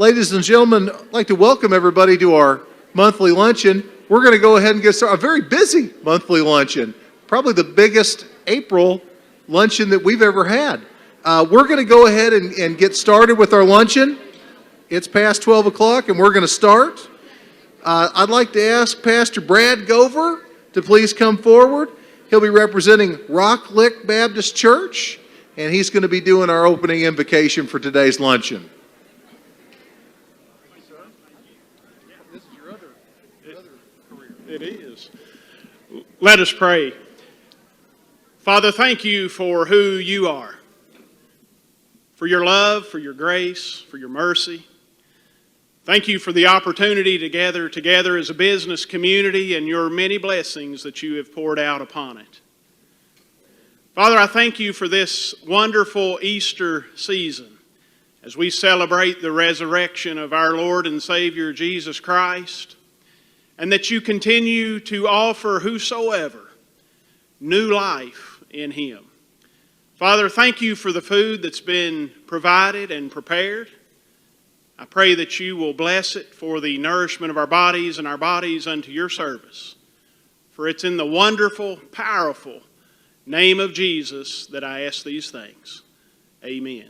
Ladies and gentlemen, I'd like to welcome everybody to our monthly luncheon. We're going to go ahead and get started. A very busy monthly luncheon, probably the biggest April luncheon that we've ever had. We're going to go ahead and get started with our luncheon. It's past 12 o'clock and we're going to start. I'd like to ask Pastor Brad Gover to please come forward. He'll be representing Rock Lick Baptist Church, and he's going to be doing our opening invocation for today's luncheon. It is. Let us pray. Father, thank you for who you are, for your love, for your grace, for your mercy. Thank you for the opportunity to gather together as a business community and your many blessings that you have poured out upon it. Father, I thank you for this wonderful Easter season as we celebrate the resurrection of our Lord and Savior Jesus Christ, and that you continue to offer whosoever new life in him. Father, thank you for the food that's been provided and prepared. I pray that you will bless it for the nourishment of our bodies and our bodies unto your service. For it's in the wonderful, powerful name of Jesus that I ask these things. Amen.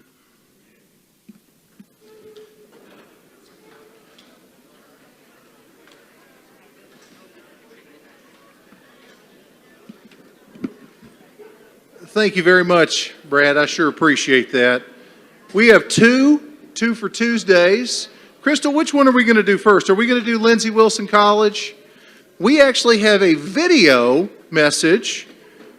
Thank you very much, Brad. I sure appreciate that. We have two for Tuesdays. Crystal, which one are we going to do first? Are we going to do Lindsey Wilson College? We actually have a video message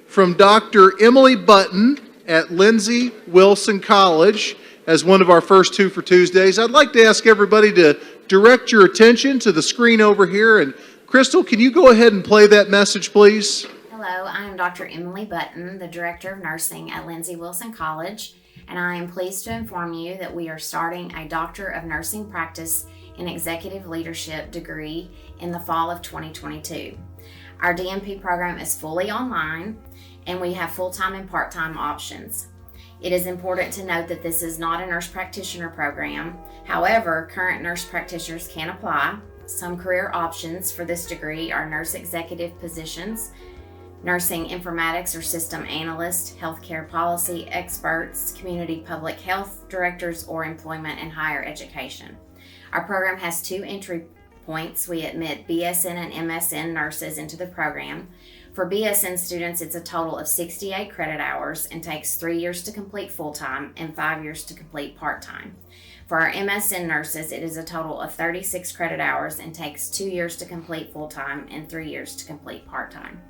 from Dr. Emily Button at Lindsey Wilson College as one of our first two for Tuesdays. I'd like to ask everybody to direct your attention to the screen over here. And Crystal, can you go ahead and play that message, please? Hello, I am Dr. Emily Button, the Director of Nursing at Lindsey Wilson College, and I am pleased to inform you that we are starting a Doctor of Nursing Practice in Executive Leadership degree in the fall of 2022. Our DNP program is fully online, and we have full-time and part-time options. It is important to note that this is not a nurse practitioner program. However, current nurse practitioners can apply. Some career options for this degree are nurse executive positions, nursing informatics or system analyst, healthcare policy experts, community public health directors, or employment and higher education. Our program has 2 entry points. We admit BSN and MSN nurses into the program. For BSN students, it's a total of 68 credit hours and takes 3 years to complete full-time and 5 years to complete part-time. For our MSN nurses, it is a total of 36 credit hours and takes 2 years to complete full-time and 3 years to complete part-time.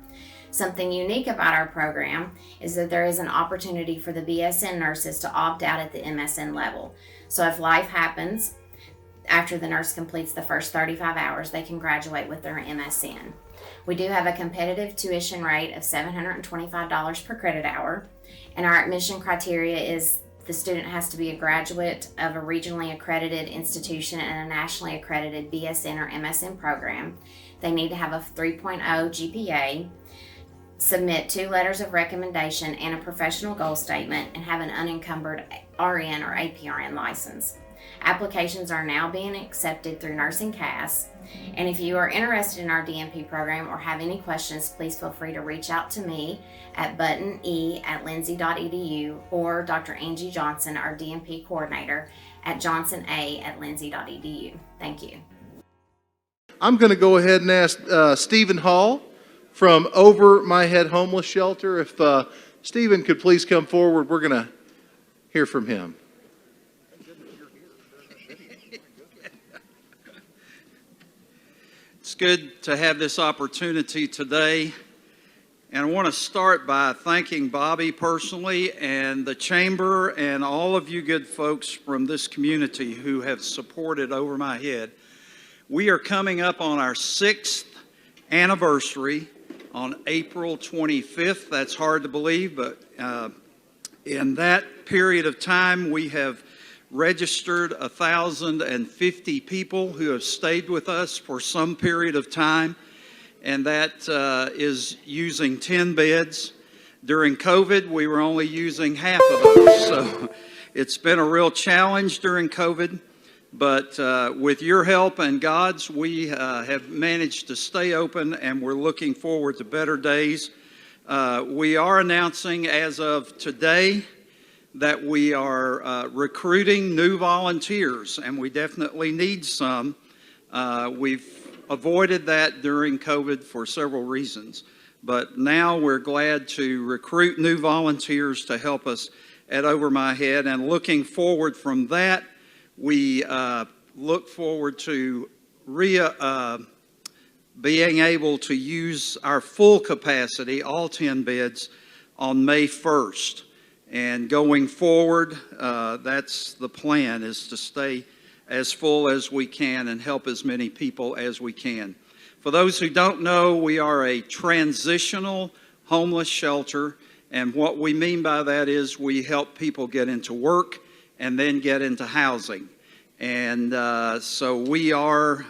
Something unique about our program is that there is an opportunity for the BSN nurses to opt out at the MSN level. So if life happens, after the nurse completes the first 35 hours, they can graduate with their MSN. We do have a competitive tuition rate of $725 per credit hour, and our admission criteria is the student has to be a graduate of a regionally accredited institution and a nationally accredited BSN or MSN program. They need to have a 3.0 GPA, submit 2 letters of recommendation and a professional goal statement, and have an unencumbered RN or APRN license. Applications are now being accepted through Nursing CAS, and if you are interested in our DNP program or have any questions, please feel free to reach out to me at buttone@lindsey.edu or Dr. Angie Johnson, our DNP coordinator, at johnsona@lindsey.edu. Thank you. I'm going to go ahead and ask Stephen Hall from Over My Head Homeless Shelter. If Stephen could please come forward, we're going to hear from him. It's good to have this opportunity today, and I want to start by thanking Bobby personally and the Chamber and all of you good folks from this community who have supported Over My Head. We are coming up on our 6th anniversary on April 25th. That's hard to believe, but in that period of time, we have registered 1,050 people who have stayed with us for some period of time, and that is using 10 beds. During COVID, we were only using half of those, so it's been a real challenge during COVID But with your help and God's, we have managed to stay open, and we're looking forward to better days. We are announcing as of today that we are recruiting new volunteers, and we definitely need some. We've avoided that during COVID for several reasons, but now we're glad to recruit new volunteers to help us at Over My Head, and looking forward from that, we look forward to being able to use our full capacity, all 10 beds, on May 1st. And going forward, that's the plan, is to stay as full as we can and help as many people as we can. For those who don't know, we are a transitional homeless shelter, and what we mean by that is we help people get into work and then get into housing. And so we are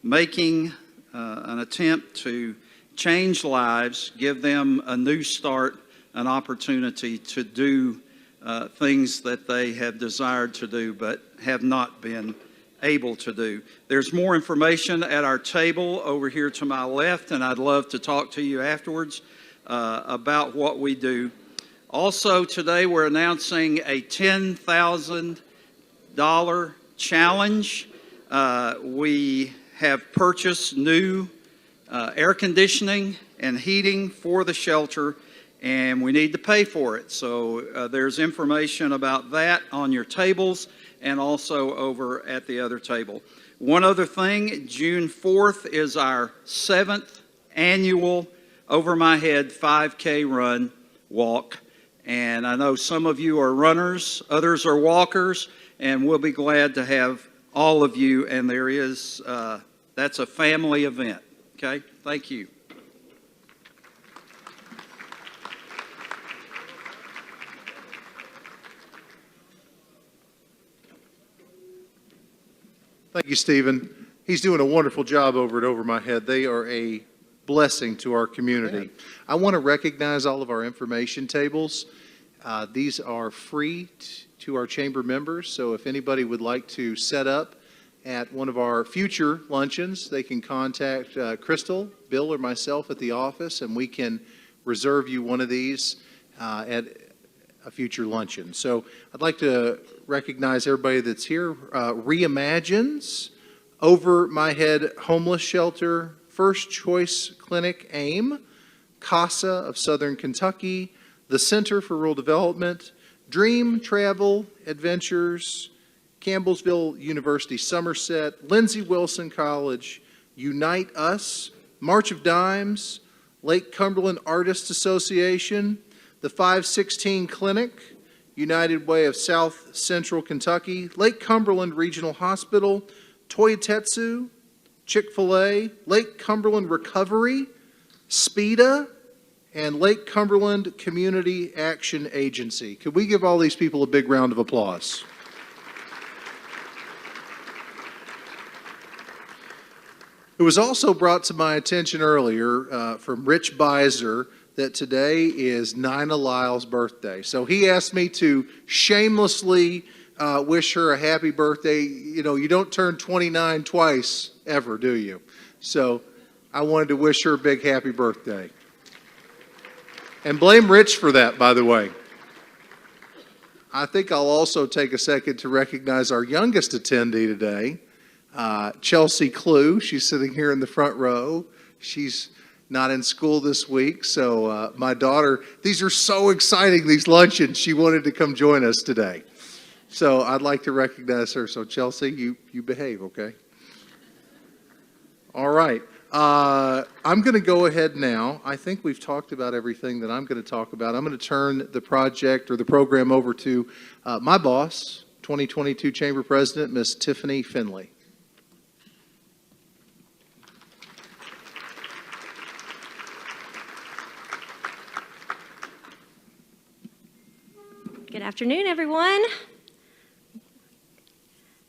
making an attempt to change lives, give them a new start, an opportunity to do things that they have desired to do but have not been able to do. There's more information at our table over here to my left, and I'd love to talk to you afterwards about what we do. Also today we're announcing a $10,000 challenge. We have purchased new air conditioning and heating for the shelter, and we need to pay for it. So there's information about that on your tables and also over at the other table. One other thing, June 4th is our 7th annual Over My Head 5K run walk. And I know some of you are runners, others are walkers, and we'll be glad to have all of you. And there is, that's a family event. Okay, thank you. Thank you, Stephen. He's doing a wonderful job over at Over My Head. They are a blessing to our community. I want to recognize all of our information tables. These are free to our chamber members, so if anybody would like to set up at one of our future luncheons, they can contact Crystal, Bill, or myself at the office, and we can reserve you one of these at a future luncheon. So I'd like to recognize everybody that's here. Reimagines, Over My Head Homeless Shelter, First Choice Clinic AIM, CASA of Southern Kentucky, the Center for Rural Development, Dream Travel Adventures, Campbellsville University Somerset, Lindsey Wilson College, Unite Us, March of Dimes, Lake Cumberland Artists Association, the 516 Clinic, United Way of South Central Kentucky, Lake Cumberland Regional Hospital, Toyotetsu, Chick-fil-A, Lake Cumberland Recovery, SPEDA, and Lake Cumberland Community Action Agency. Could we give all these people a big round of applause? It was also brought to my attention earlier from Rich Beiser that today is Nina Lyle's birthday. So he asked me to shamelessly wish her a happy birthday. You know, you don't turn 29 twice ever, do you? So I wanted to wish her a big happy birthday. And blame Rich for that, by the way. I think I'll also take a second to recognize our youngest attendee today, Chelsea Clue. She's sitting here in the front row. She's not in school this week, so my daughter, these are so exciting, these luncheons. She wanted to come join us today. So I'd like to recognize her. So Chelsea, you behave, okay? All right. I'm going to go ahead now. I think we've talked about everything that I'm going to talk about. I'm going to turn the project or the program over to my boss, 2022 Chamber President, Ms. Tiffany Finley. Good afternoon, everyone.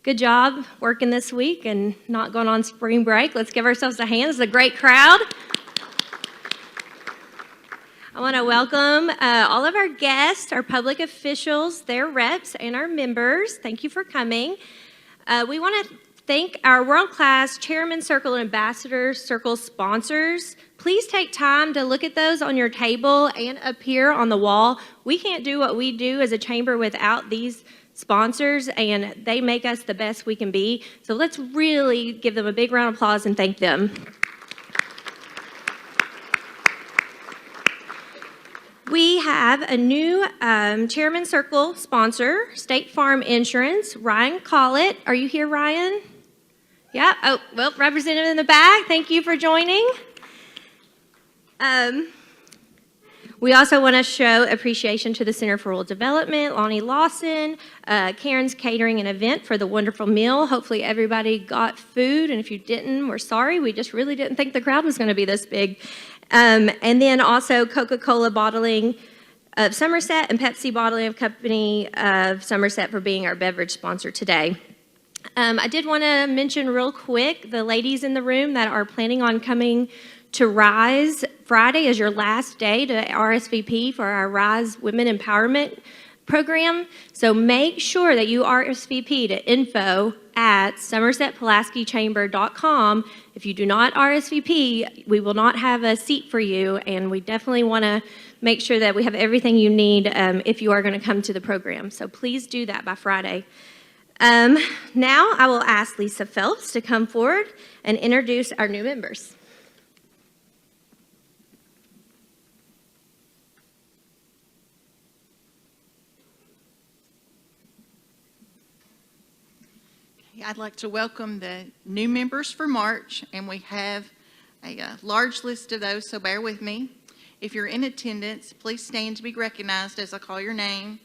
Good job working this week and not going on spring break. Let's give ourselves a hand. It's a great crowd. I want to welcome all of our guests, our public officials, their reps, and our members. Thank you for coming. We want to thank our world-class Chairman Circle and Ambassador Circle sponsors. Please take time to look at those on your table and up here on the wall. We can't do what we do as a chamber without these sponsors, and they make us the best we can be. So let's really give them a big round of applause and thank them. We have a new Chairman Circle sponsor, State Farm Insurance, Ryan Collett. Are you here, Ryan? Yeah. Oh, well, representative in the back, thank you for joining. We also want to show appreciation to the Center for Rural Development, Lonnie Lawson, Karen's Catering and Event for the wonderful meal. Hopefully everybody got food, and if you didn't, we're sorry. We just really didn't think the crowd was going to be this big. And then also Coca-Cola Bottling of Somerset and Pepsi Bottling Company of Somerset for being our beverage sponsor today. I did want to mention real quick the ladies in the room that are planning on coming to RISE. Friday is your last day to RSVP for our RISE Women Empowerment program. So make sure that you RSVP to info@somerset-pulaski-chamber.com. If you do not RSVP, we will not have a seat for you, and we definitely want to make sure that we have everything you need if you are going to come to the program. So please do that by Friday. Now I will ask Lisa Phelps to come forward and introduce our new members. I'd like to welcome the new members for March, and we have a large list of those, so bear with me. If you're in attendance, please stand to be recognized as I call your name.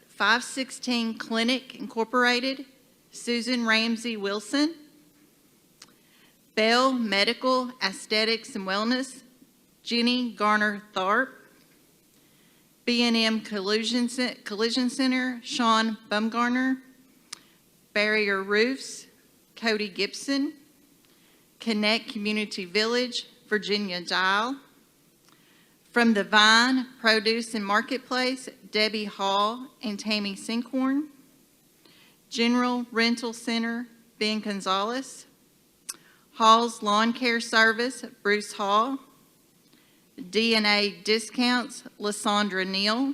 516 Clinic Incorporated, Susan Ramsey Wilson. Bell Medical Aesthetics and Wellness, Jenny Garner Tharp. B&M Collision Center, Sean Bumgarner. Barrier Roofs, Cody Gibson. Connect Community Village, Virginia Dial. From the Vine Produce and Marketplace, Debbie Hall and Tammy Sinkhorn. General Rental Center, Ben Gonzalez. Hall's Lawn Care Service, Bruce Hall. DNA Discounts, Lysandra Neal.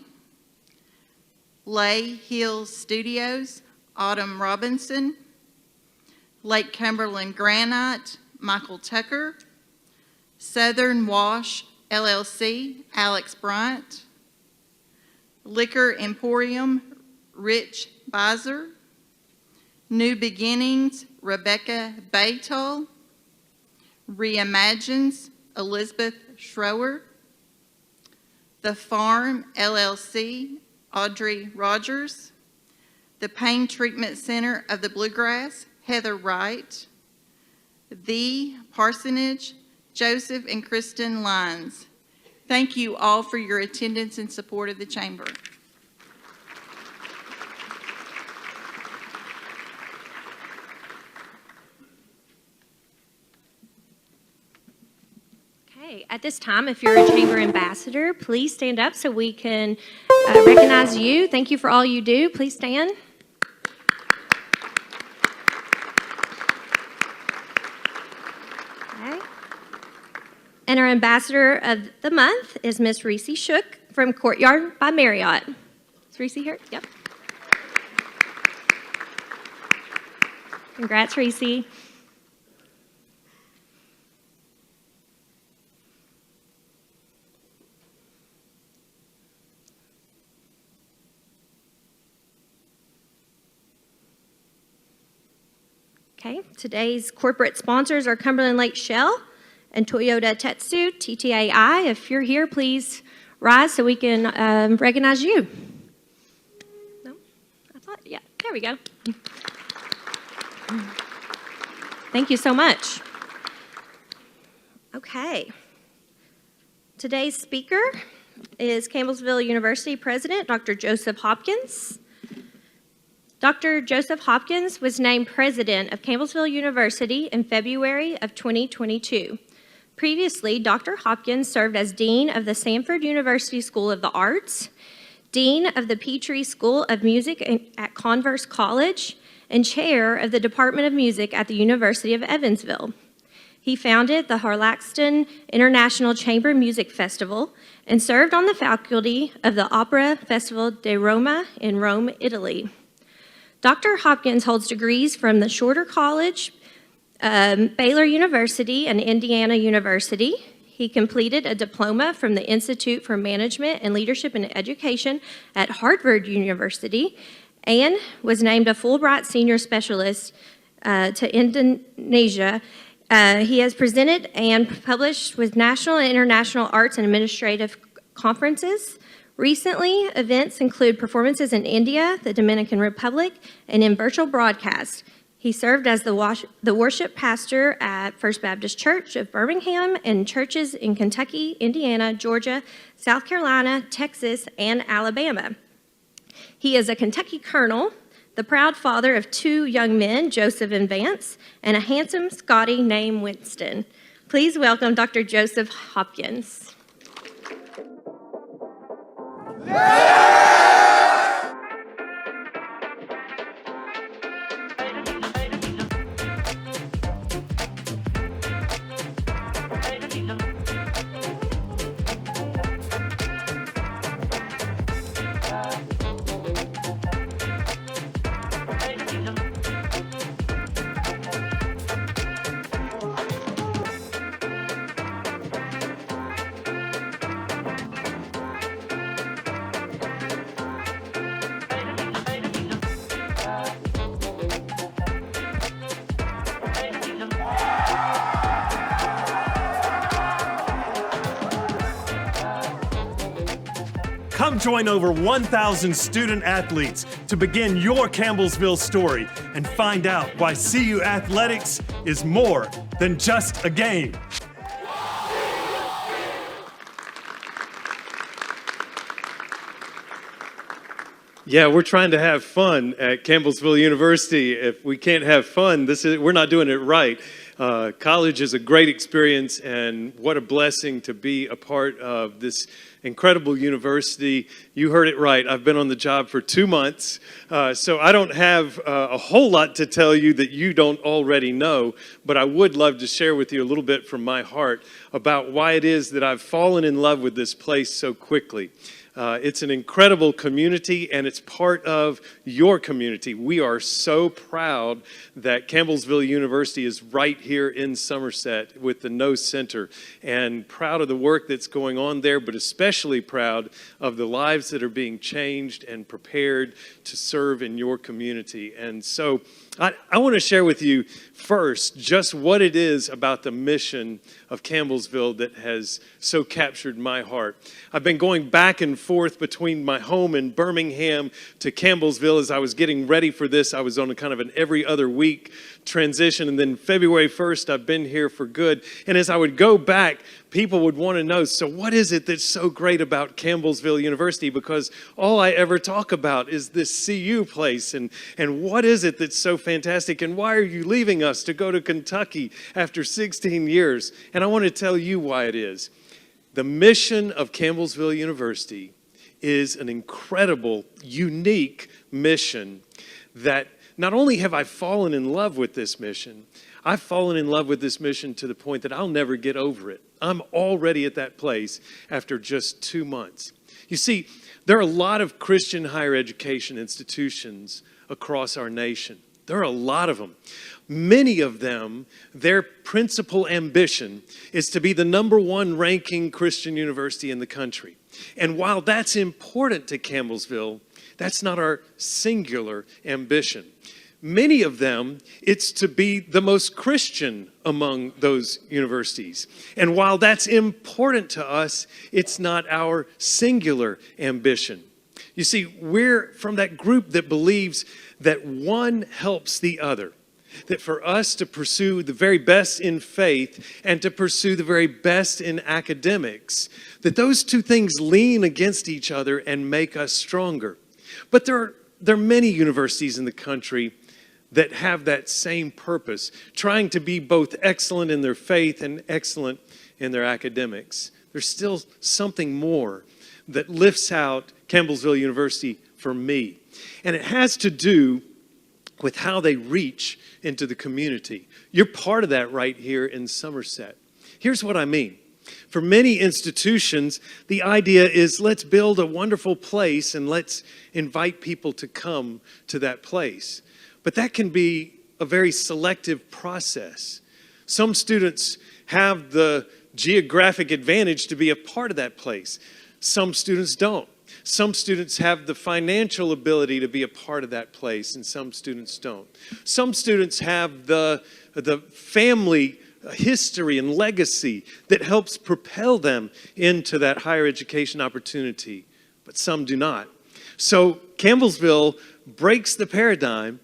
Lay Hills Studios, Autumn Robinson. Lake Cumberland Granite, Michael Tucker. Southern Wash LLC, Alex Bryant. Liquor Emporium, Rich Beiser. New Beginnings, Rebecca Baytol. Reimagines, Elizabeth Schroer. The Farm LLC, Audrey Rogers. The Pain Treatment Center of the Bluegrass, Heather Wright. The Parsonage, Joseph and Kristen Lyons. Thank you all for your attendance and support of the Chamber. Okay, at this time, if you're a Chamber Ambassador, please stand up so we can recognize you. Thank you for all you do. Please stand. Okay. And our Ambassador of the Month is Miss Reese Shook from Courtyard by Marriott. Is Reese here? Yep. Congrats, Reese. Okay, today's corporate sponsors are Cumberland Lake Shell and Toyota Tetsu, TTAI. If you're here, please rise so we can recognize you. No? I thought, yeah, there we go. Thank you so much. Okay. Today's speaker is Campbellsville University President, Dr. Joseph Hopkins. Dr. Joseph Hopkins was named president of Campbellsville University in February of 2022. Previously, Dr. Hopkins served as dean of the Samford University School of the Arts, dean of the Petrie School of Music at Converse College, and chair of the Department of Music at the University of Evansville. He founded the Harlaxton International Chamber Music Festival and served on the faculty of the Operafestival di Roma in Rome, Italy. Dr. Hopkins holds degrees from the Shorter College, Baylor University, and Indiana University. He completed a diploma from the Institute for Management and Leadership in Education at Harvard University and was named a Fulbright Senior Specialist to Indonesia. He has presented and published with national and international arts and administrative conferences. Recently, events include performances in India, the Dominican Republic, and in virtual broadcast. He served as the worship pastor at First Baptist Church of Birmingham and churches in Kentucky, Indiana, Georgia, South Carolina, Texas, and Alabama. He is a Kentucky colonel, the proud father of 2 young men, Joseph and Vance, and a handsome Scotty named Winston. Please welcome Dr. Joseph Hopkins. Come join over 1,000 student athletes to begin your Campbellsville story and find out why CU Athletics is more than just a game. Yeah, we're trying to have fun at Campbellsville University. If we can't have fun, we're not doing it right. College is a great experience, and what a blessing to be a part of this incredible university. You heard it right. I've been on the job for 2 months, so I don't have a whole lot to tell you that you don't already know, but I would love to share with you a little bit from my heart about why it is that I've fallen in love with this place so quickly. It's an incredible community, and it's part of your community. We are so proud that Campbellsville University is right here in Somerset with the No Center, and proud of the work that's going on there, but especially proud of the lives that are being changed and prepared to serve in your community. And so I want to share with you first just what it is about the mission of Campbellsville that has so captured my heart. I've been going back and forth between my home in Birmingham to Campbellsville. As I was getting ready for this, I was on a kind of an every other week transition, and then February 1st, I've been here for good. And as I would go back, people would want to know, so what is it that's so great about Campbellsville University? Because all I ever talk about is this CU place, and what is it that's so fantastic, and why are you leaving us to go to Kentucky after 16 years? And I want to tell you why it is. The mission of Campbellsville University is an incredible, unique mission that not only have I fallen in love with this mission, I've fallen in love with this mission to the point that I'll never get over it. I'm already at that place after just 2 months. You see, there are a lot of Christian higher education institutions across our nation. There are a lot of them. Many of them, their principal ambition is to be the #1 ranking Christian university in the country. And while that's important to Campbellsville, that's not our singular ambition. Many of them, it's to be the most Christian among those universities. And while that's important to us, it's not our singular ambition. You see, we're from that group that believes that one helps the other. That for us to pursue the very best in faith and to pursue the very best in academics, that those two things lean against each other and make us stronger. But there are many universities in the country that have that same purpose, trying to be both excellent in their faith and excellent in their academics. There's still something more that lifts out Campbellsville University for me. And it has to do with how they reach into the community. You're part of that right here in Somerset. Here's what I mean. For many institutions, the idea is let's build a wonderful place and let's invite people to come to that place. But that can be a very selective process. Some students have the geographic advantage to be a part of that place. Some students don't. Some students have the financial ability to be a part of that place, and some students don't. Some students have the family history and legacy that helps propel them into that higher education opportunity, but some do not. So Campbellsville breaks the paradigm,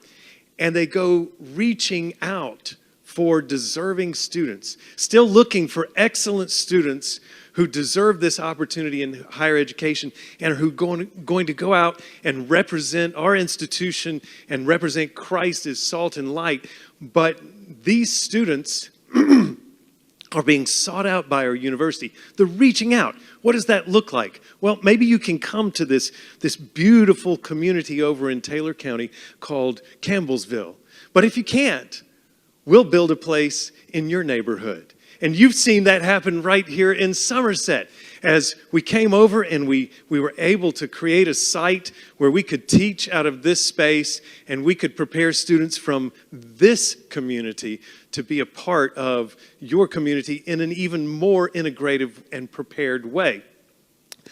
and they go reaching out for deserving students, still looking for excellent students who deserve this opportunity in higher education and who are going to go out and represent our institution and represent Christ as salt and light. But these students are being sought out by our university. They're reaching out. What does that look like? Well, maybe you can come to this beautiful community over in Taylor County called Campbellsville. But if you can't, we'll build a place in your neighborhood. And you've seen that happen right here in Somerset. As we came over and we were able to create a site where we could teach out of this space and we could prepare students from this community to be a part of your community in an even more integrative and prepared way.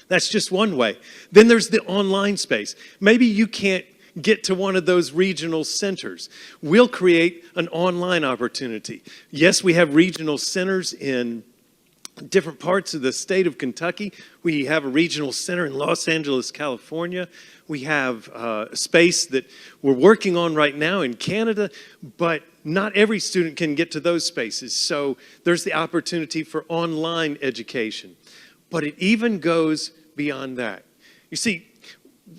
That's just one way. Then there's the online space. Maybe you can't get to one of those regional centers. We'll create an online opportunity. Yes, we have regional centers in different parts of the state of Kentucky. We have a regional center in Los Angeles, California. We have a space that we're working on right now in Canada, but not every student can get to those spaces. So there's the opportunity for online education. But it even goes beyond that. You see,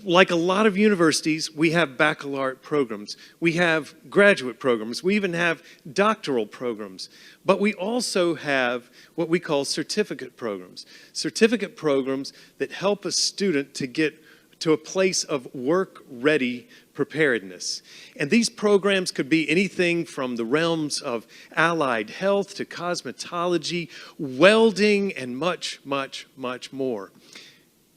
like a lot of universities, we have baccalaureate programs. We have graduate programs. We even have doctoral programs. But we also have what we call certificate programs. Certificate programs that help a student to get to a place of work-ready preparedness. And these programs could be anything from the realms of allied health to cosmetology, welding, and much, much, much more.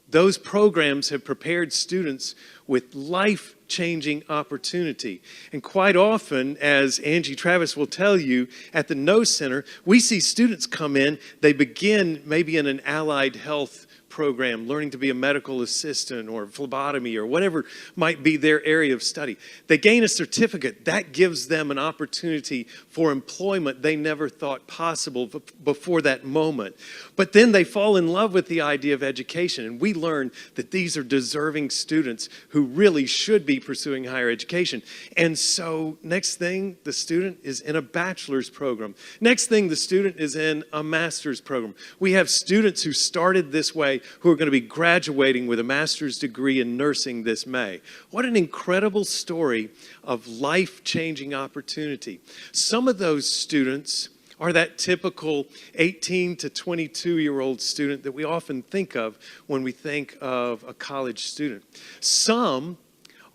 Those programs have prepared students with life-changing opportunity. And quite often, as Angie Travis will tell you, at the No Center, we see students come in, they begin maybe in an allied health program, learning to be a medical assistant or phlebotomy or whatever might be their area of study. They gain a certificate. That gives them an opportunity for employment they never thought possible before that moment. But then they fall in love with the idea of education, and we learn that these are deserving students who really should be pursuing higher education. And so next thing, the student is in a bachelor's program. Next thing, the student is in a master's program. We have students who started this way who are going to be graduating with a master's degree in nursing this May. What an incredible story of life-changing opportunity. Some of those students are that typical 18 to 22-year-old student that we often think of when we think of a college student. Some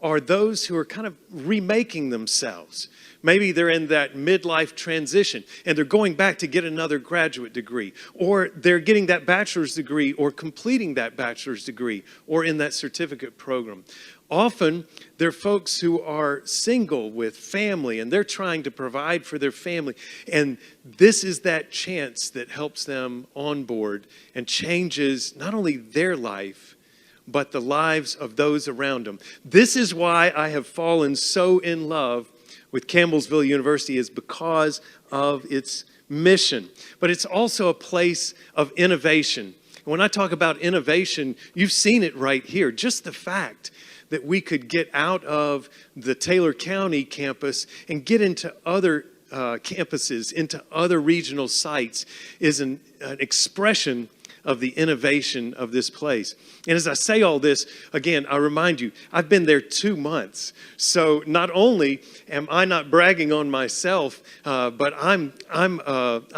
are those who are kind of remaking themselves. Maybe they're in that midlife transition and they're going back to get another graduate degree, or they're getting that bachelor's degree or completing that bachelor's degree or in that certificate program. Often, they're folks who are single with family and they're trying to provide for their family. And this is that chance that helps them on board and changes not only their life, but the lives of those around them. This is why I have fallen so in love with Campbellsville University, is because of its mission. But it's also a place of innovation. When I talk about innovation, you've seen it right here. Just the fact that we could get out of the Taylor County campus and get into other campuses, into other regional sites, is an expression of the innovation of this place. And as I say all this, again, I remind you, I've been there 2 months. So not only am I not bragging on myself, but I'm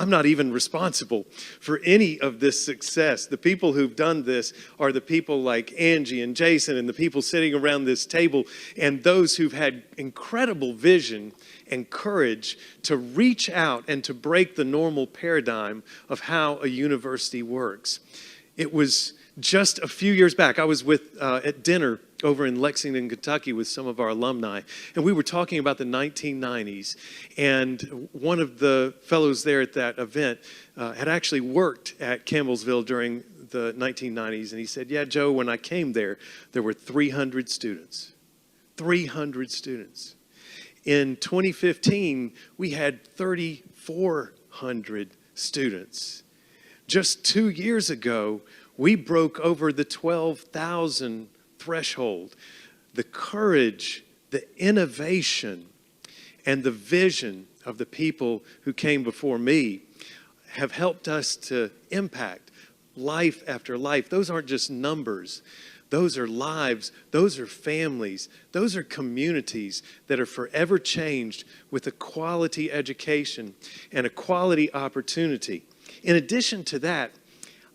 not even responsible for any of this success. The people who've done this are the people like Angie and Jason and the people sitting around this table and those who've had incredible vision and courage to reach out and to break the normal paradigm of how a university works. It was just a few years back. I was at dinner over in Lexington, Kentucky with some of our alumni, and we were talking about the 1990s, and one of the fellows there at that event had actually worked at Campbellsville during the 1990s, and he said, yeah, Joe, when I came there were 300 students. 300 students. In 2015, we had 3,400 students. Just 2 years ago, we broke over the 12,000 threshold. The courage, the innovation, and the vision of the people who came before me have helped us to impact life after life. Those aren't just numbers. Those are lives, those are families, those are communities that are forever changed with a quality education and a quality opportunity. In addition to that,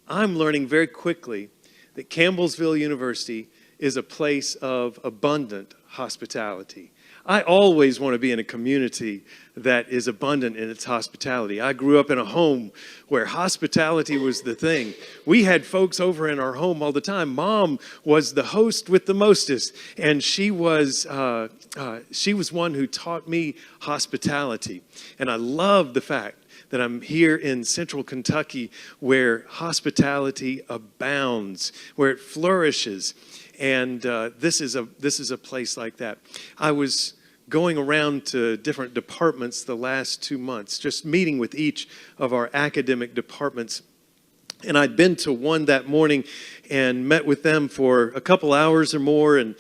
I'm learning very quickly that Campbellsville University is a place of abundant hospitality. I always want to be in a community that is abundant in its hospitality. I grew up in a home where hospitality was the thing. We had folks over in our home all the time. Mom was the host with the mostest, and she was one who taught me hospitality. And I love the fact that I'm here in central Kentucky where hospitality abounds, where it flourishes. And this is a place like that. I was going around to different departments the last 2 months, just meeting with each of our academic departments. And I'd been to one that morning and met with them for a couple hours or more, and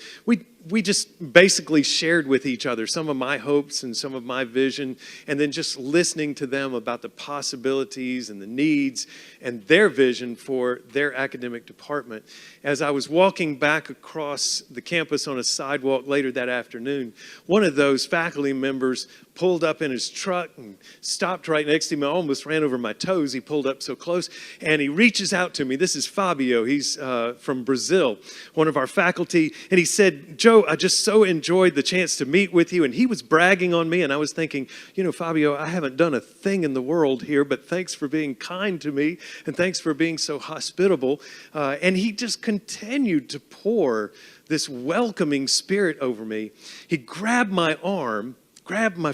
we just basically shared with each other some of my hopes and some of my vision, and then just listening to them about the possibilities and the needs and their vision for their academic department. As I was walking back across the campus on a sidewalk later that afternoon, one of those faculty members pulled up in his truck and stopped right next to me. I almost ran over my toes. He pulled up so close, and he reaches out to me. This is Fabio. He's from Brazil, one of our faculty. And he said, Joe, I just so enjoyed the chance to meet with you. And he was bragging on me, and I was thinking, you know, Fabio, I haven't done a thing in the world here, but thanks for being kind to me, and thanks for being so hospitable. And he just continued to pour this welcoming spirit over me. He grabbed my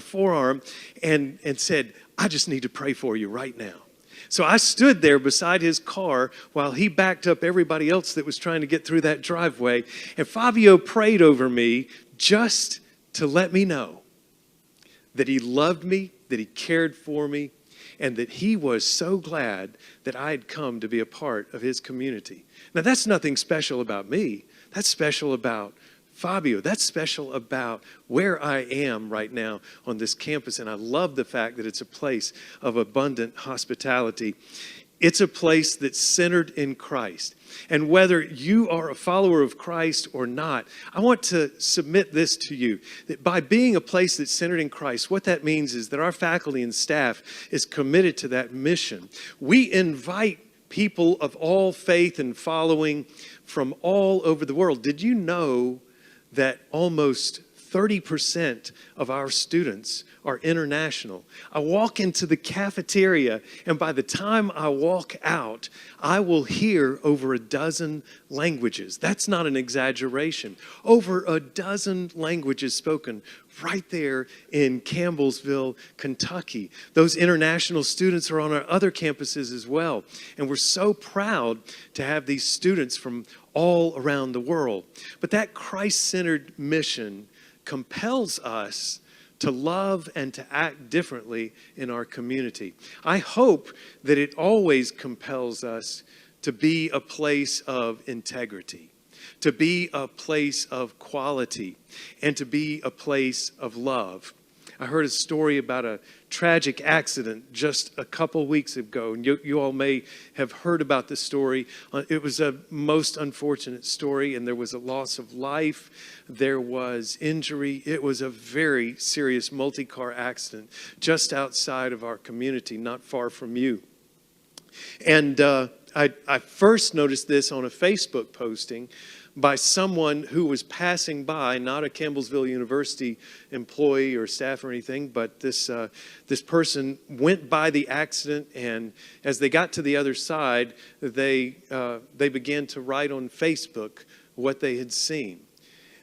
forearm, and said, I just need to pray for you right now. So I stood there beside his car while he backed up everybody else that was trying to get through that driveway. And Fabio prayed over me just to let me know that he loved me, that he cared for me, and that he was so glad that I had come to be a part of his community. Now, that's nothing special about me. That's special about Fabio. That's special about where I am right now on this campus, and I love the fact that it's a place of abundant hospitality. It's a place that's centered in Christ. And whether you are a follower of Christ or not, I want to submit this to you, that by being a place that's centered in Christ, what that means is that our faculty and staff is committed to that mission. We invite people of all faith and following from all over the world. Did you know that almost 30% of our students are international? I walk into the cafeteria, and by the time I walk out, I will hear over a dozen languages. That's not an exaggeration. Over a dozen languages spoken right there in Campbellsville, Kentucky. Those international students are on our other campuses as well. And we're so proud to have these students from all around the world. But that Christ-centered mission compels us to love and to act differently in our community. I hope that it always compels us to be a place of integrity, to be a place of quality, and to be a place of love. I heard a story about a tragic accident just a couple weeks ago, and you all may have heard about the story. It was a most unfortunate story, and there was a loss of life. There was injury. It was a very serious multi-car accident just outside of our community, not far from you. And I first noticed this on a Facebook posting by someone who was passing by, not a Campbellsville University employee or staff or anything, but this person went by the accident, and as they got to the other side, they began to write on Facebook what they had seen.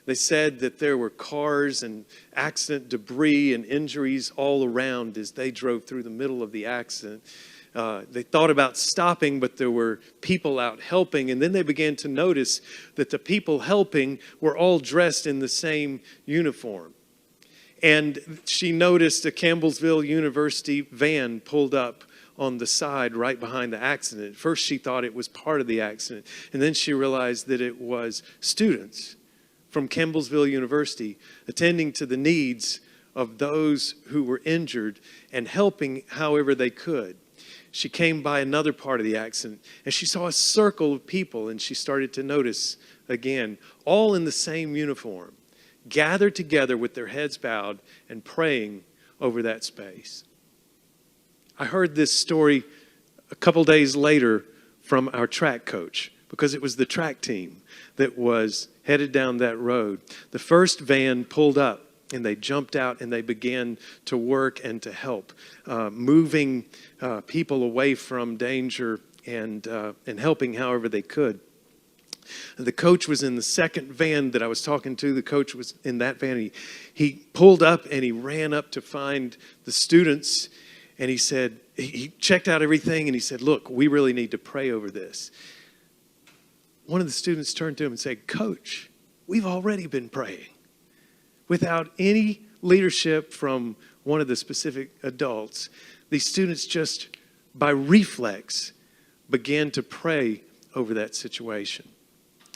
They said that there were cars and accident debris and injuries all around as they drove through the middle of the accident. They thought about stopping, but there were people out helping. And then they began to notice that the people helping were all dressed in the same uniform. And she noticed a Campbellsville University van pulled up on the side right behind the accident. At first she thought it was part of the accident. And then she realized that it was students from Campbellsville University attending to the needs of those who were injured and helping however they could. She came by another part of the accident, and she saw a circle of people, and she started to notice again, all in the same uniform, gathered together with their heads bowed and praying over that space. I heard this story a couple days later from our track coach, because it was the track team that was headed down that road. The first van pulled up, and they jumped out and they began to work and to help, moving people away from danger and helping however they could. The coach was in the second van that I was talking to. The coach was in that van. He pulled up and he ran up to find the students, and he said, he checked out everything and he said, "Look, we really need to pray over this." One of the students turned to him and said, "Coach, we've already been praying." Without any leadership from one of the specific adults, these students just by reflex began to pray over that situation.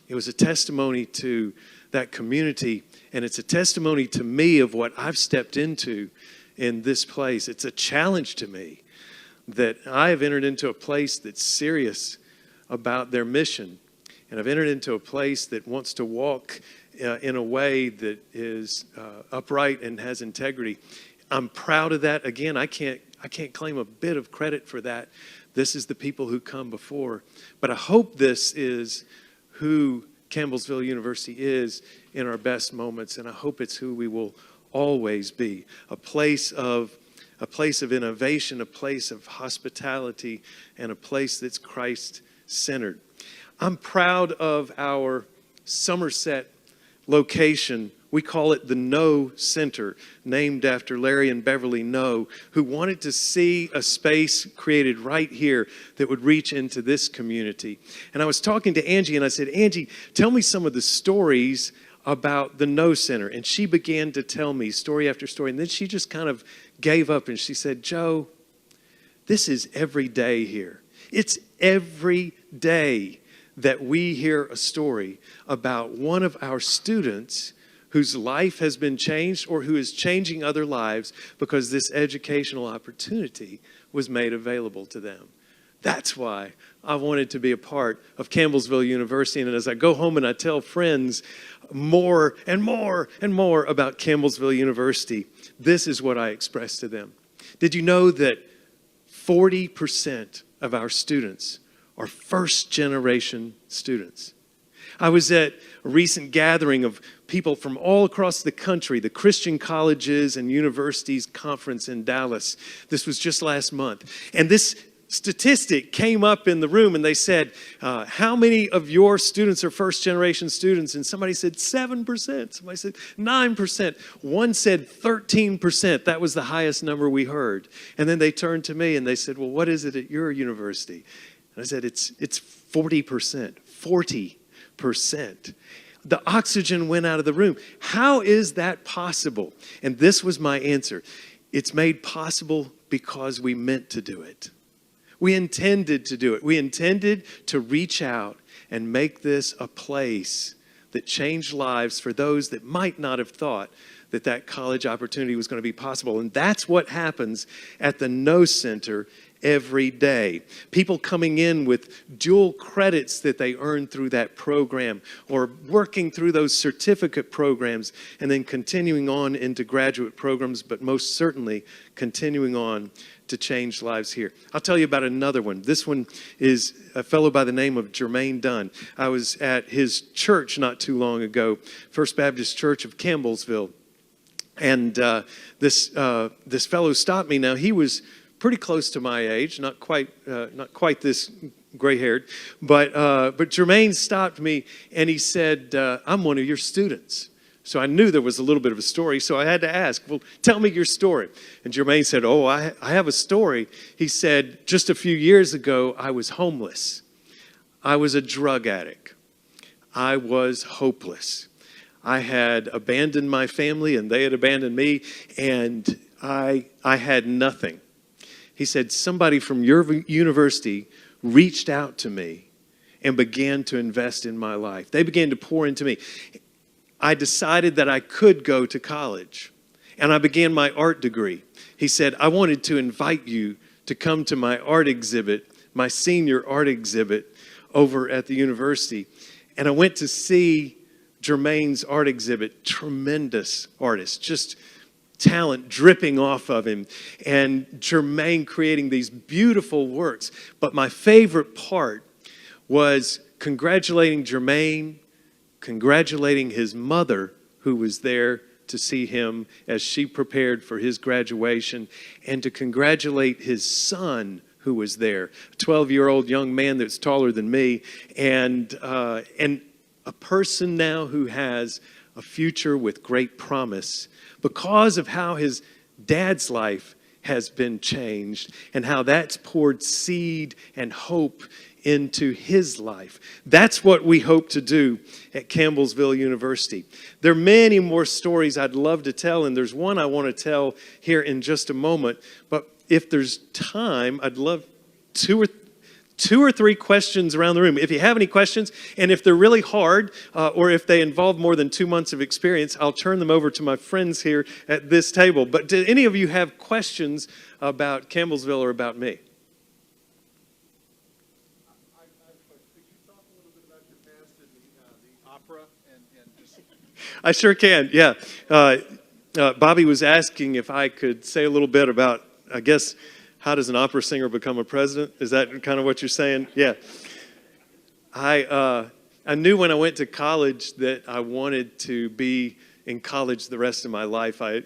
It was a testimony to that community, and it's a testimony to me of what I've stepped into in this place. It's a challenge to me that I have entered into a place that's serious about their mission, and I've entered into a place that wants to walk in a way that is upright and has integrity. I'm proud of that. Again, I can't claim a bit of credit for that. This is the people who come before. But I hope this is who Campbellsville University is in our best moments, and I hope it's who we will always be. A place of innovation, a place of hospitality, and a place that's Christ-centered. I'm proud of our Somerset location. We call it the No Center, named after Larry and Beverly No, who wanted to see a space created right here that would reach into this community. And I was talking to Angie, and I said, "Angie, tell me some of the stories about the No Center." And she began to tell me story after story. And then she just kind of gave up, and she said, "Joe, this is every day here. It's every day that we hear a story about one of our students whose life has been changed or who is changing other lives because this educational opportunity was made available to them." That's why I wanted to be a part of Campbellsville University. And as I go home and I tell friends more and more and more about Campbellsville University, this is what I express to them. Did you know that 40% of our students are first-generation students? I was at a recent gathering of people from all across the country, the Christian Colleges and Universities Conference in Dallas. This was just last month. And this statistic came up in the room, and they said, how many of your students are first-generation students? And somebody said 7%. Somebody said 9%. One said 13%. That was the highest number we heard. And then they turned to me and they said, "Well, what is it at your university?" And I said, it's 40%. 40%. The oxygen went out of the room. How is that possible? And this was my answer. It's made possible because we meant to do it. We intended to do it. We intended to reach out and make this a place that changed lives for those that might not have thought that that college opportunity was going to be possible. And that's what happens at the No Center every day. People coming in with dual credits that they earn through that program, or working through those certificate programs and then continuing on into graduate programs, but most certainly continuing on to change lives here. I'll tell you about another one. This one is a fellow by the name of Jermaine Dunn. I was at his church not too long ago, First Baptist Church of Campbellsville. And this fellow stopped me. Now, he was pretty close to my age, not quite this gray-haired, but Jermaine stopped me and he said, "I'm one of your students." So I knew there was a little bit of a story, so I had to ask, "Well, tell me your story." And Jermaine said, "Oh, I have a story." He said, "Just a few years ago, I was homeless. I was a drug addict. I was hopeless. I had abandoned my family and they had abandoned me, and I had nothing." He said, "Somebody from your university reached out to me and began to invest in my life. They began to pour into me. I decided that I could go to college, and I began my art degree." He said, "I wanted to invite you to come to my art exhibit, my senior art exhibit over at the university." And I went to see Jermaine's art exhibit. Tremendous artist, just talent dripping off of him, and Jermaine creating these beautiful works. But my favorite part was congratulating Jermaine, congratulating his mother, who was there to see him as she prepared for his graduation, and to congratulate his son, who was there, a 12-year-old young man that's taller than me, and a person now who has a future with great promise because of how his dad's life has been changed and how that's poured seed and hope into his life. That's what we hope to do at Campbellsville University. There are many more stories I'd love to tell, and there's one I want to tell here in just a moment. But if there's time, I'd love two or three questions around the room. If you have any questions, and if they're really hard, or if they involve more than 2 months of experience, I'll turn them over to my friends here at this table. But do any of you have questions about Campbellsville or about me? I sure can, yeah. Bobby was asking if I could say a little bit about, I guess, how does an opera singer become a president? Is that kind of what you're saying? Yeah. I knew when I went to college that I wanted to be in college the rest of my life. I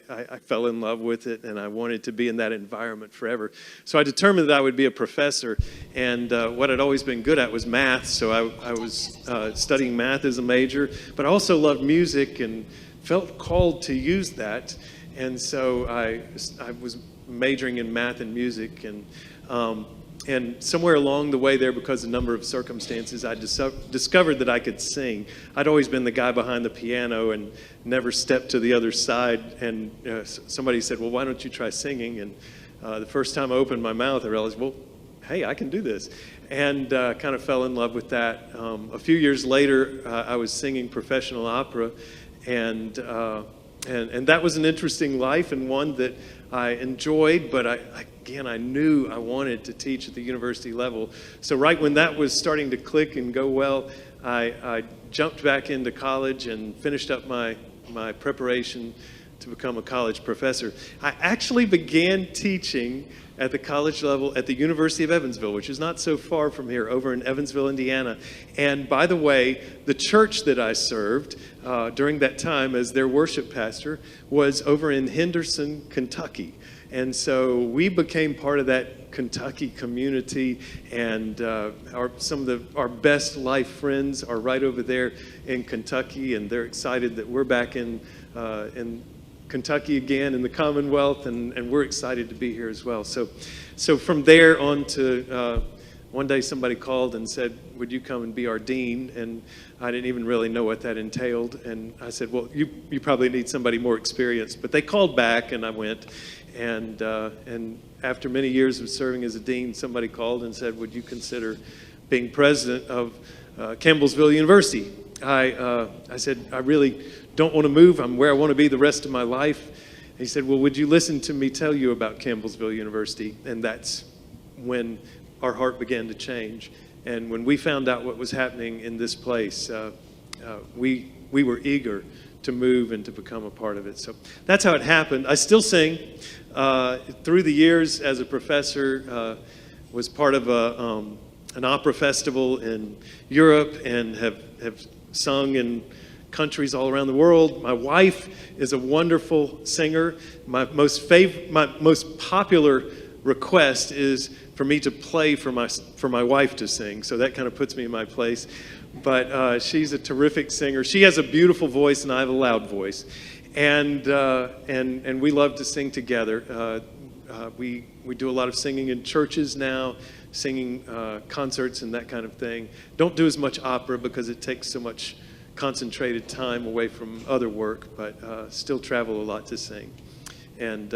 fell in love with it, and I wanted to be in that environment forever. So I determined that I would be a professor, and what I'd always been good at was math, so I was studying math as a major, but I also loved music and felt called to use that, and so I was majoring in math and music, and somewhere along the way there, because of a number of circumstances, I discovered that I could sing. I'd always been the guy behind the piano and never stepped to the other side, and somebody said, "Well, why don't you try singing?" And the first time I opened my mouth, I realized, well, hey, I can do this, and kind of fell in love with that. A few years later, I was singing professional opera, and that was an interesting life and one that I enjoyed, but I knew I wanted to teach at the university level. So right when that was starting to click and go well, I jumped back into college and finished up my preparation to become a college professor. I actually began teaching at the college level at the University of Evansville, which is not so far from here, over in Evansville, Indiana. And by the way, the church that I served during that time as their worship pastor was over in Henderson, Kentucky. And so we became part of that Kentucky community, and some of our best life friends are right over there in Kentucky, and they're excited that we're back in Kentucky again in the Commonwealth, and we're excited to be here as well. So from there on to one day somebody called and said, "Would you come and be our dean?" And I didn't even really know what that entailed. And I said, "Well, you probably need somebody more experienced." But they called back, and I went. And after many years of serving as a dean, somebody called and said, "Would you consider being president of Campbellsville University?" I said, I really don't want to move. I'm where I want to be the rest of my life. And he said, well, would you listen to me tell you about Campbellsville University? And that's when our heart began to change. And when we found out what was happening in this place, we were eager to move and to become a part of it. So that's how it happened. I still sing. Through the years as a professor, was part of an opera festival in Europe and have sung in countries all around the world. My wife is a wonderful singer. My most popular request is for me to play for my wife to sing. So that kind of puts me in my place. But she's a terrific singer. She has a beautiful voice, and I have a loud voice. And we love to sing together. We do a lot of singing in churches now, singing concerts and that kind of thing. Don't do as much opera because it takes so much concentrated time away from other work, but still travel a lot to sing. And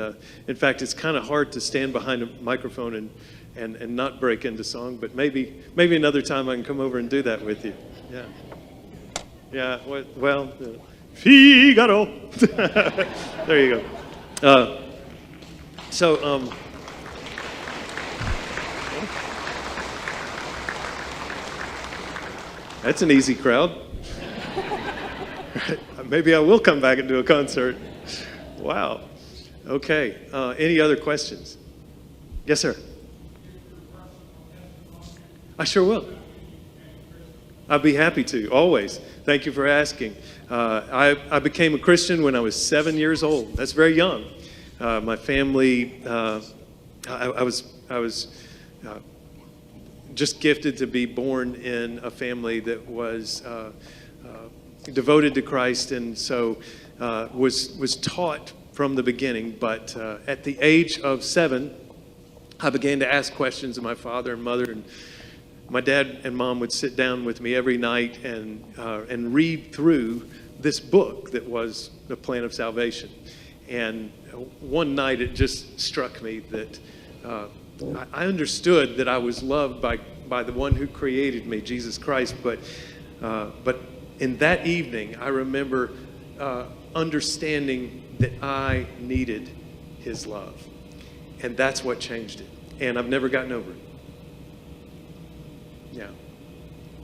in fact, it's kind of hard to stand behind a microphone and not break into song, but maybe another time I can come over and do that with you. Yeah, well, Figaro. There you go. That's an easy crowd. Maybe I will come back and do a concert. Wow. Okay. Any other questions? Yes, sir. I sure will. I'd be happy to, always. Thank you for asking. I became a Christian when I was 7 years old. That's very young. My family, I was just gifted to be born in a family that was devoted to Christ, and so was taught from the beginning. But at the age of 7, I began to ask questions of my father and mother, and my dad and mom would sit down with me every night and read through this book that was the plan of salvation. And one night it just struck me that I understood that I was loved by the one who created me, Jesus Christ. But in that evening, I remember understanding that I needed his love. And that's what changed it. And I've never gotten over it. Yeah.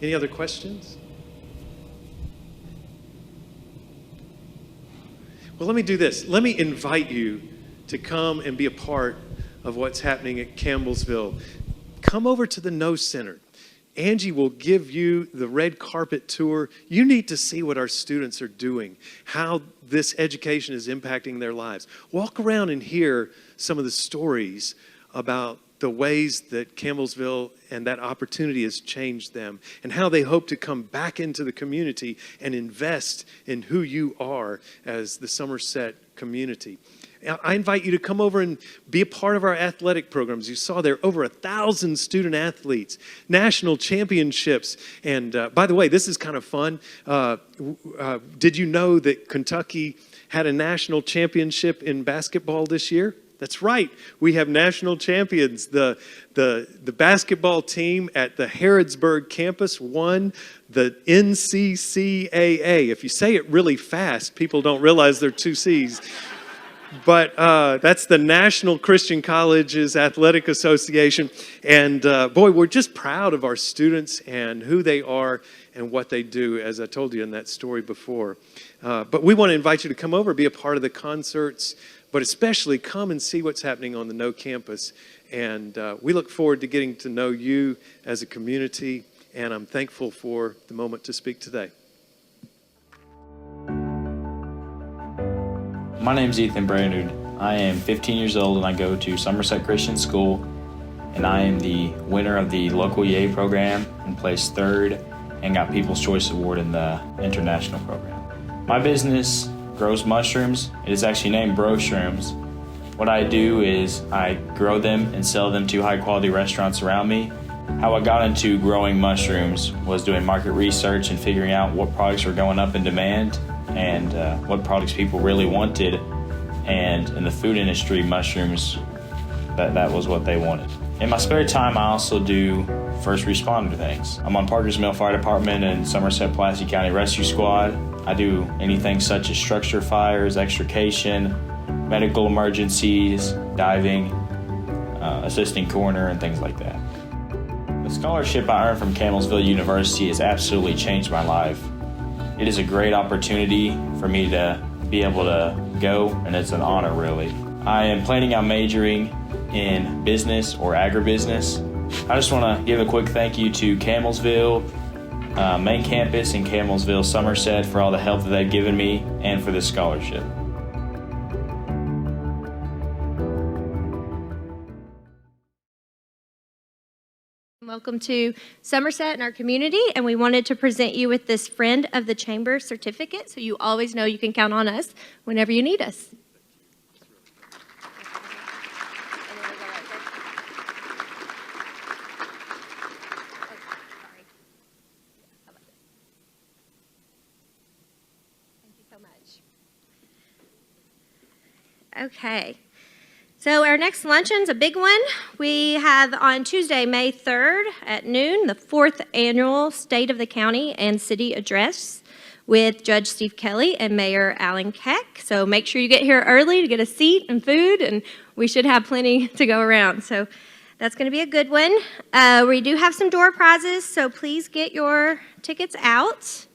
Any other questions? Well, let me do this. Let me invite you to come and be a part of what's happening at Campbellsville. Come over to the Know Center. Angie will give you the red carpet tour. You need to see what our students are doing, how this education is impacting their lives. Walk around and hear some of the stories about the ways that Campbellsville and that opportunity has changed them, and how they hope to come back into the community and invest in who you are as the Somerset community. I invite you to come over and be a part of our athletic programs. You saw there over 1,000 student athletes, national championships. And by the way, this is kind of fun. Did you know that Kentucky had a national championship in basketball this year? That's right. We have national champions. The basketball team at the Harrodsburg campus won the NCCAA. If you say it really fast, people don't realize there are two C's. But that's the National Christian Colleges Athletic Association. And boy, we're just proud of our students and who they are and what they do, as I told you in that story before. But we want to invite you to come over, be a part of the concerts, but especially come and see what's happening on the Know campus. And we look forward to getting to know you as a community, and I'm thankful for the moment to speak today. My name's Ethan Branderd. I am 15 years old and I go to Somerset Christian School, and I am the winner of the local EA program and placed third and got People's Choice Award in the international program. My business grows mushrooms. It is actually named Bro Shrooms. What I do is I grow them and sell them to high quality restaurants around me. How I got into growing mushrooms was doing market research and figuring out what products were going up in demand and what products people really wanted. And in the food industry, mushrooms, that was what they wanted. In my spare time, I also do first responder things. I'm on Parker's Mill Fire Department and Somerset-Pulaski County Rescue Squad. I do anything such as structure fires, extrication, medical emergencies, diving, assisting coroner, and things like that. The scholarship I earned from Campbellsville University has absolutely changed my life. It is a great opportunity for me to be able to go, and it's an honor, really. I am planning on majoring in business or agribusiness. I just want to give a quick thank you to Campbellsville, main campus in Campbellsville, Somerset, for all the help that they've given me and for this scholarship. Welcome to Somerset and our community, and we wanted to present you with this Friend of the Chamber certificate, so you always know you can count on us whenever you need us. Okay, so our next luncheon's a big one. We have on Tuesday, May 3rd at noon, the 4th annual State of the County and City Address with Judge Steve Kelly and Mayor Alan Keck. So make sure you get here early to get a seat and food, and we should have plenty to go around. So that's going to be a good one. We do have some door prizes, so please get your tickets out.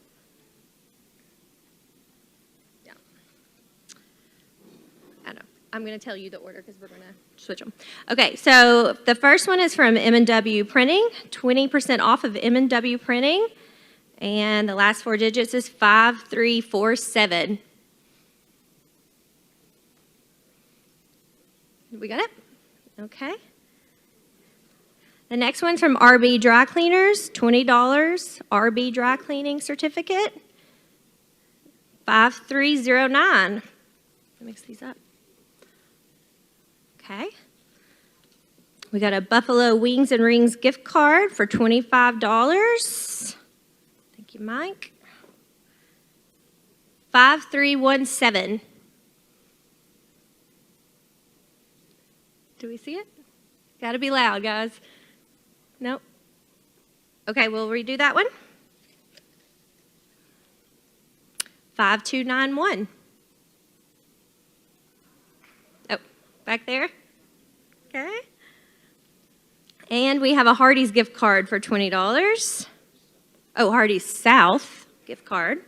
I'm going to tell you the order because we're going to switch them. Okay, so the first one is from M&W Printing, 20% off of M&W Printing, and the last 4 digits is 5347. We got it? Okay. The next one's from RB Dry Cleaners, $20 RB Dry Cleaning Certificate, 5309. Let me mix these up. Okay. We got a Buffalo Wings and Rings gift card for $25. Thank you, Mike. 5317. Do we see it? Got to be loud, guys. Nope. Okay, we'll redo that one. 5291. Back there. Okay. And we have a Hardee's gift card for $20. Oh, Hardee's South gift card.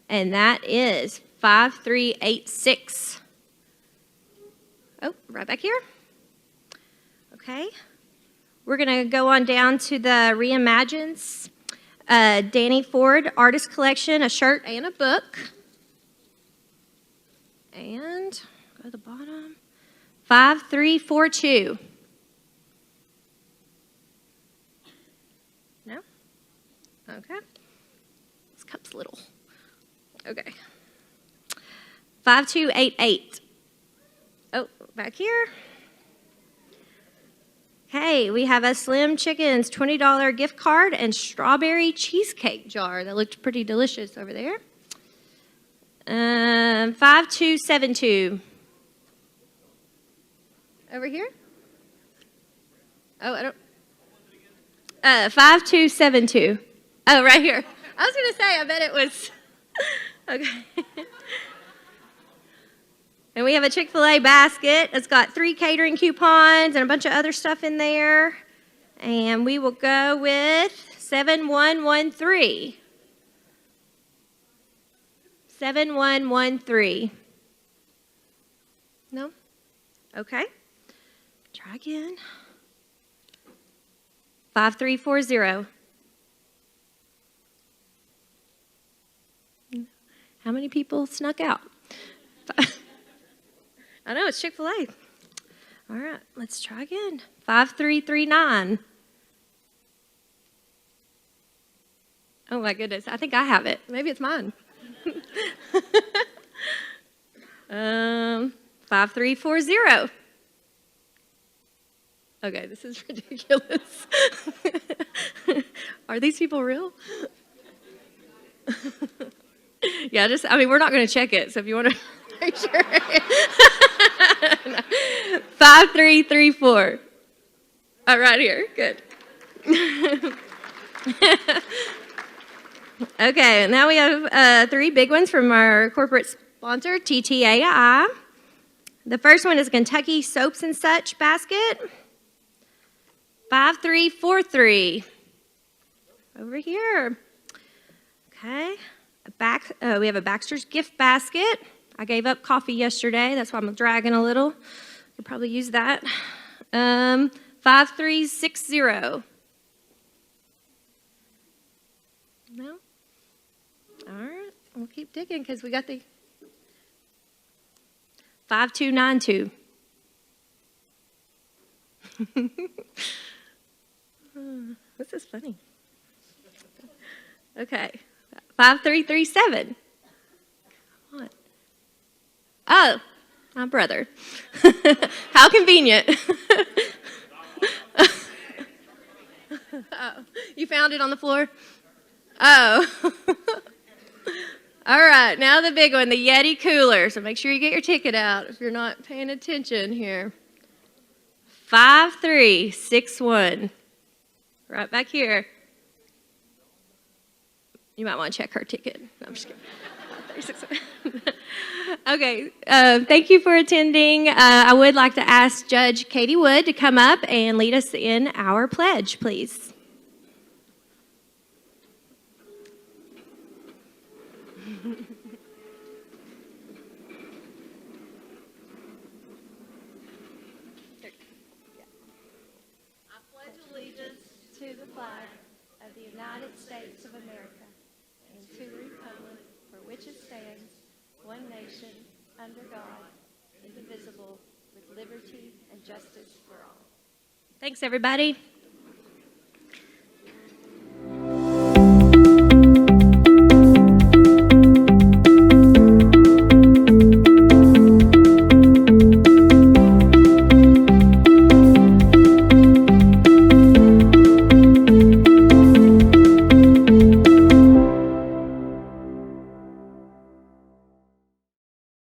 And that is 5386. Oh, right back here. Okay. We're going to go on down to the Reimagines Danny Ford Artist Collection, a shirt and a book. And go to the bottom. 5342. No? Okay. This cup's little. Okay. 5288. Oh, back here. Hey, we have a Slim Chickens $20 gift card and strawberry cheesecake jar. That looked pretty delicious over there. 5272. Over here? Oh, I don't. 5272. Oh, right here. I was going to say, I bet it was. Okay. And we have a Chick-fil-A basket. It's got 3 catering coupons and a bunch of other stuff in there. And we will go with 7113. 7113. No? Okay. Try again. 5340. How many people snuck out? I know, it's Chick-fil-A. All right, let's try again. 5339. Oh my goodness, I think I have it. Maybe it's mine. 5340. Okay, this is ridiculous. Are these people real? Yeah, we're not going to check it, so if you want to make sure. 5334. Oh, right here. Good. Okay, now we have 3 big ones from our corporate sponsor, TTAI. The first one is Kentucky Soaps and Such basket. 5343. Over here. Okay. We have a Baxter's gift basket. I gave up coffee yesterday. That's why I'm dragging a little. Could probably use that. 5360. No? All right. We'll keep digging because we got the 5292. This is funny. Okay. 5337. Come on. Oh, my brother. How convenient. Oh, you found it on the floor? Oh. All right, now the big one, the Yeti cooler. So make sure you get your ticket out if you're not paying attention here. 5361. Right back here. You might want to check her ticket. No, I'm just kidding. Okay, thank you for attending. I would like to ask Judge Katie Wood to come up and lead us in our pledge, please. I pledge allegiance to the flag of the United States of America and to the republic for which it stands, one nation, under God, indivisible, with liberty and justice for all. Thanks, everybody.